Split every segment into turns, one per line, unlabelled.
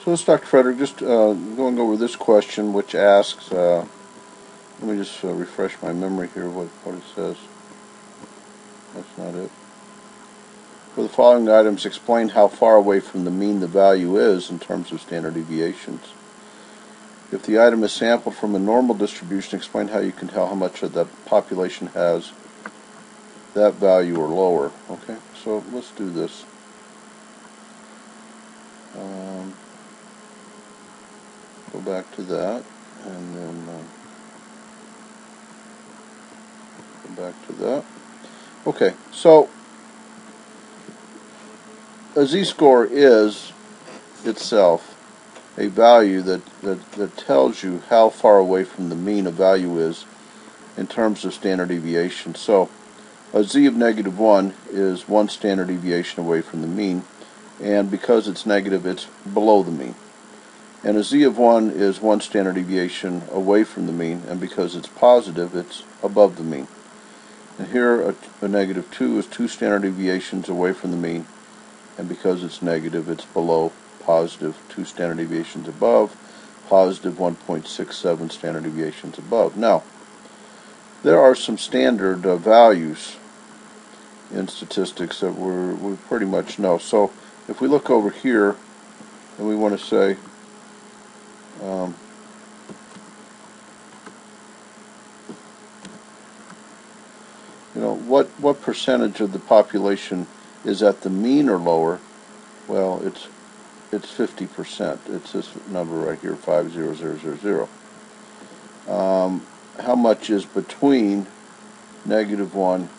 So this is Dr. Frederick, just going over this question, which asks, let me just refresh my memory here, what it says. That's not it. For the following items, explain how far away from the mean the value is in terms of standard deviations. If the item is sampled from a normal distribution, explain how you can tell how much of the population has that value or lower. Okay, so let's do this. Go back to that, and then go back to that. Okay, so a z-score is itself a value that tells you how far away from the mean a value is in terms of standard deviation. So a z of -1 is one standard deviation away from the mean, and because it's negative, it's below the mean. And a z of 1 is one standard deviation away from the mean, and because it's positive, it's above the mean. And here a -2 is two standard deviations away from the mean, and because it's negative, it's below positive, two standard deviations above, positive 1.67 standard deviations above. Now, there are some standard values in statistics that we pretty much know. So if we look over here and we want to say what percentage of the population is at the mean or lower? Well, it's 50%. It's this number right here, 50000. How much is between -1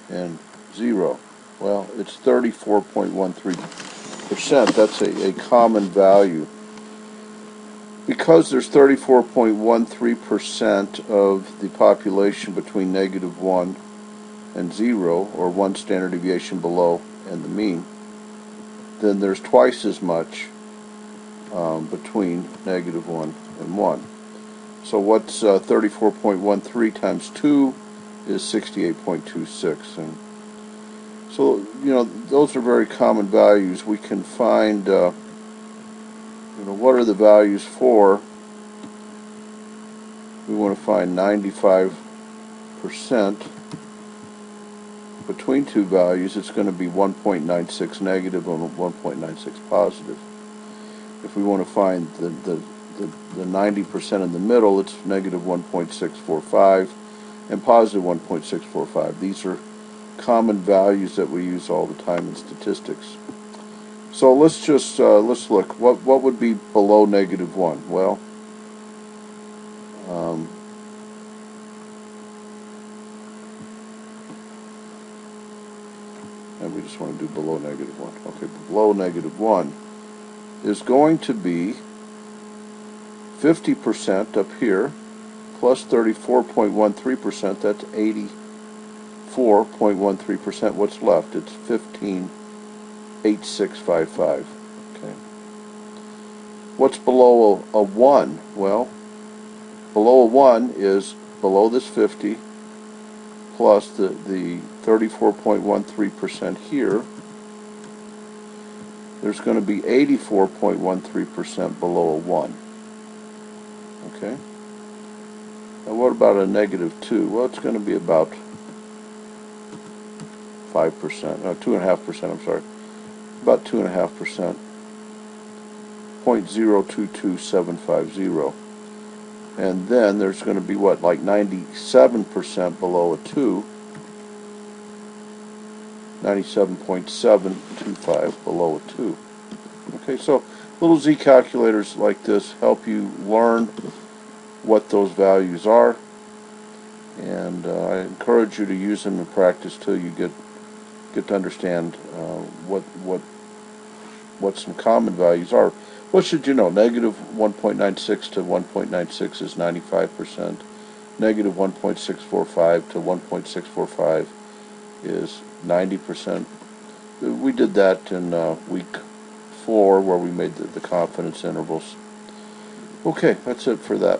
and 0? Well, it's 34.13%. That's a common value. Because there's 34.13% of the population between -1 and 0, or one standard deviation below and the mean, then there's twice as much between -1 and 1. So what's 34.13 times 2 is 68.26. And so, those are very common values. We can find, what are the values for? We want to find 95%. Between two values, it's going to be 1.96 negative and 1.96 positive. If we want to find the 90% in the middle, it's negative 1.645 and positive 1.645. These are common values that we use all the time in statistics. So let's just let's look. What would be below -1? Well, and we just want to do below -1. Okay, below -1 is going to be 50% up here, plus 34.13%, that's 84.13%. What's left? It's 15.8655. Okay. What's below a 1? Well, below a 1 is below this 50, plus the 34.13% here. There's going to be 84.13% below a 1. Okay. Now what about a -2? Well, it's going to be about 5%, 2.5%, I'm sorry. About 2.5%. 0.022750. And then there's going to be what, like 97% below a 2. 97.725 below a 2. Okay, so little z calculators like this help you learn what those values are, and I encourage you to use them in practice till you get to understand what some common values are. What should you know? -1.96 to 1.96 is 95%. -1.645 to 1.645 is 90%. We did that in week 4 where we made the confidence intervals. Okay, that's it for that.